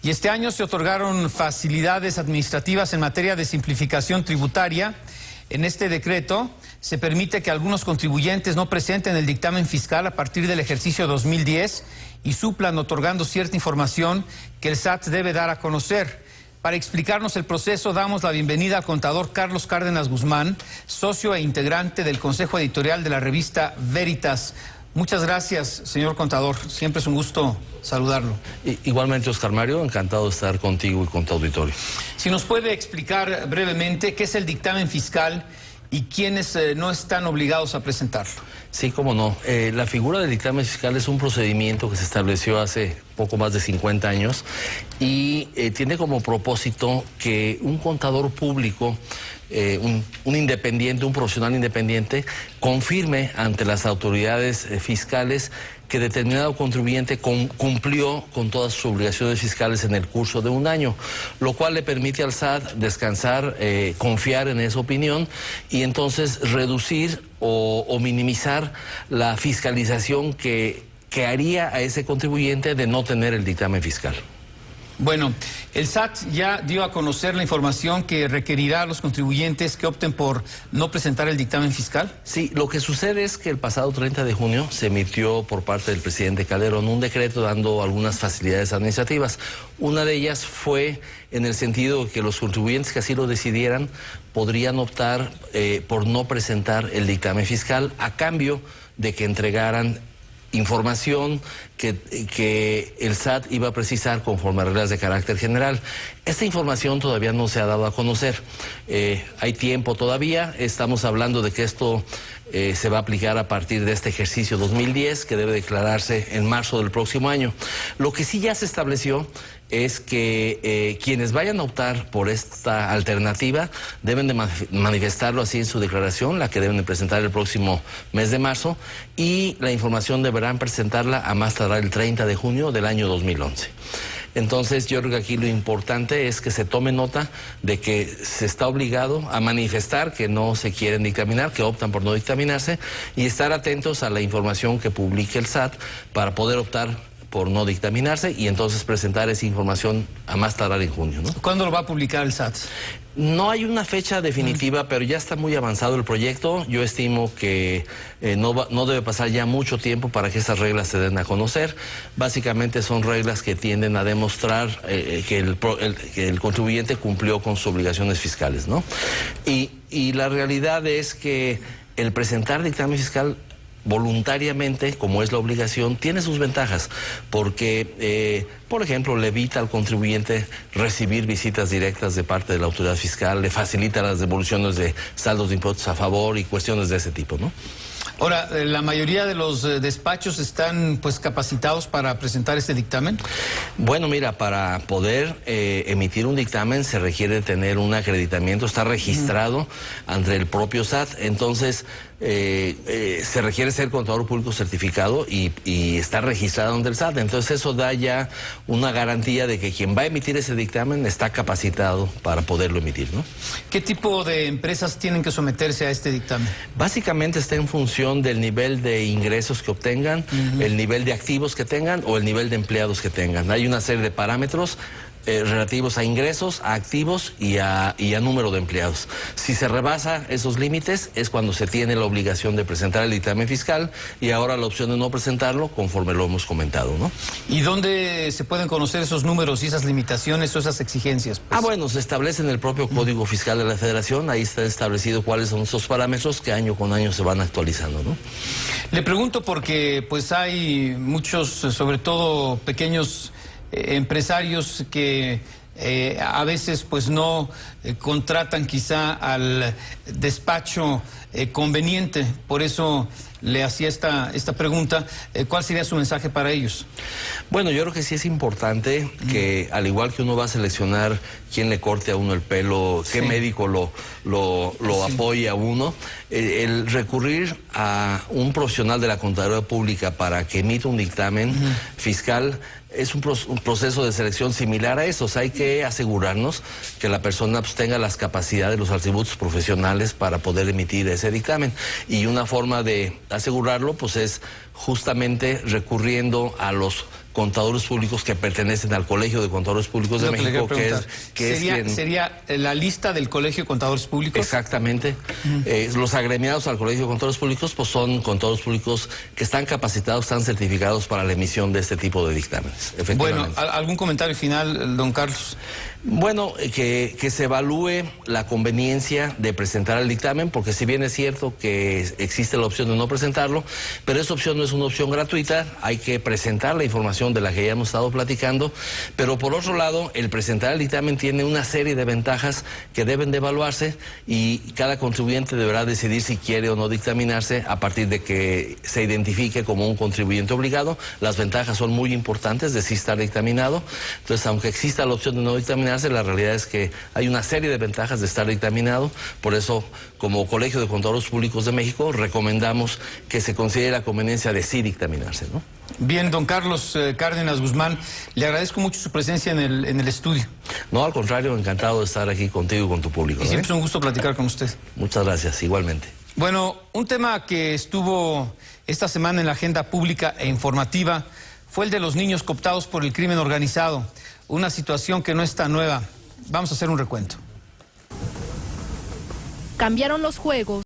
Y este año se otorgaron facilidades administrativas en materia de simplificación tributaria. En este decreto se permite que algunos contribuyentes no presenten el dictamen fiscal a partir del ejercicio 2010 y suplan otorgando cierta información que el SAT debe dar a conocer. Para explicarnos el proceso, damos la bienvenida al contador Carlos Cárdenas Guzmán, socio e integrante del Consejo Editorial de la revista Veritas. Muchas gracias, señor contador. Siempre es un gusto saludarlo. Igualmente, Oscar Mario, encantado de estar contigo y con tu auditorio. Si nos puede explicar brevemente qué es el dictamen fiscal y quiénes no están obligados a presentarlo. Sí, cómo no. La figura del dictamen fiscal es un procedimiento que se estableció hace poco más de 50 años y tiene como propósito que un contador público, un independiente, un profesional independiente, confirme ante las autoridades fiscales que determinado contribuyente cumplió con todas sus obligaciones fiscales en el curso de un año, lo cual le permite al SAT descansar, confiar en esa opinión y entonces reducir o minimizar la fiscalización que haría a ese contribuyente de no tener el dictamen fiscal. Bueno, el SAT ya dio a conocer la información que requerirá a los contribuyentes que opten por no presentar el dictamen fiscal. Sí, lo que sucede es que el pasado 30 de junio se emitió por parte del presidente Calderón un decreto dando algunas facilidades administrativas. Una de ellas fue en el sentido de que los contribuyentes que así lo decidieran podrían optar por no presentar el dictamen fiscal a cambio de que entregaran información que el SAT iba a precisar conforme a reglas de carácter general. Esta información todavía no se ha dado a conocer. Hay tiempo todavía. Estamos hablando de que esto se va a aplicar a partir de este ejercicio 2010, que debe declararse en marzo del próximo año. Lo que sí ya se estableció es que quienes vayan a optar por esta alternativa deben de manifestarlo así en su declaración, la que deben de presentar el próximo mes de marzo, y la información deberán presentarla a más tardar el 30 de junio del año 2011. Entonces, yo creo que aquí lo importante es que se tome nota de que se está obligado a manifestar que no se quieren dictaminar, que optan por no dictaminarse, y estar atentos a la información que publique el SAT para poder optar por no dictaminarse y entonces presentar esa información a más tardar en junio, ¿no? ¿Cuándo lo va a publicar el SAT? No hay una fecha definitiva, pero ya está muy avanzado el proyecto. Yo estimo que no debe pasar ya mucho tiempo para que estas reglas se den a conocer. Básicamente son reglas que tienden a demostrar que el contribuyente cumplió con sus obligaciones fiscales, ¿no? Y la realidad es que el presentar dictamen fiscal voluntariamente, como es la obligación, tiene sus ventajas, porque, por ejemplo, le evita al contribuyente recibir visitas directas de parte de la autoridad fiscal, le facilita las devoluciones de saldos de impuestos a favor y cuestiones de ese tipo, ¿no? Ahora, ¿la mayoría de los despachos están pues capacitados para presentar este dictamen? Bueno, mira, para poder emitir un dictamen se requiere tener un acreditamiento, está registrado ante el propio SAT, entonces se requiere ser contador público certificado y estar registrado ante el SAT. Entonces eso da ya una garantía de que quien va a emitir ese dictamen está capacitado para poderlo emitir, ¿no? ¿Qué tipo de empresas tienen que someterse a este dictamen? Básicamente está en función del nivel de ingresos que obtengan, el nivel de activos que tengan o el nivel de empleados que tengan. Hay una serie de parámetros relativos a ingresos, a activos y a número de empleados. Si se rebasa esos límites es cuando se tiene la obligación de presentar el dictamen fiscal y ahora la opción de no presentarlo conforme lo hemos comentado, ¿no? ¿Y dónde se pueden conocer esos números y esas limitaciones o esas exigencias? Pues? Bueno, se establece en el propio Código Fiscal de la Federación, ahí está establecido cuáles son esos parámetros que año con año se van actualizando, ¿no? Le pregunto porque pues hay muchos, sobre todo pequeños empresarios que a veces pues no contratan quizá al despacho conveniente. Por eso le hacía esta pregunta. ¿Cuál sería su mensaje para ellos? Bueno, yo creo que sí es importante que, al igual que uno va a seleccionar quién le corte a uno el pelo, qué médico lo apoya a uno, el recurrir a un profesional de la Contaduría Pública para que emita un dictamen fiscal es un proceso de selección similar a eso. O sea, hay que asegurarnos que la persona pues, tenga las capacidades, los atributos profesionales para poder emitir ese dictamen. Y una forma de asegurarlo pues es justamente recurriendo a los contadores públicos que pertenecen al Colegio de Contadores Públicos de México, ¿Sería la lista del Colegio de Contadores Públicos? Exactamente. Los agremiados al Colegio de Contadores Públicos pues son contadores públicos que están capacitados, están certificados para la emisión de este tipo de dictámenes. Bueno, ¿algún comentario final, don Carlos? Bueno, que se evalúe la conveniencia de presentar el dictamen, porque si bien es cierto que existe la opción de no presentarlo, pero esa opción no es una opción gratuita, hay que presentar la información de la que ya hemos estado platicando, pero por otro lado, el presentar el dictamen tiene una serie de ventajas que deben de evaluarse y cada contribuyente deberá decidir si quiere o no dictaminarse a partir de que se identifique como un contribuyente obligado. Las ventajas son muy importantes de sí estar dictaminado, entonces aunque exista la opción de no dictaminarse, la realidad es que hay una serie de ventajas de estar dictaminado, por eso como Colegio de Contadores Públicos de México recomendamos que se considere la conveniencia de sí dictaminarse, ¿no? Bien, don Carlos Cárdenas Guzmán, le agradezco mucho su presencia en el estudio. No, al contrario, encantado de estar aquí contigo y con tu público. Y siempre es un gusto platicar con usted. Muchas gracias, igualmente. Bueno, un tema que estuvo esta semana en la agenda pública e informativa fue el de los niños cooptados por el crimen organizado. Una situación que no es tan nueva. Vamos a hacer un recuento. Cambiaron los juegos.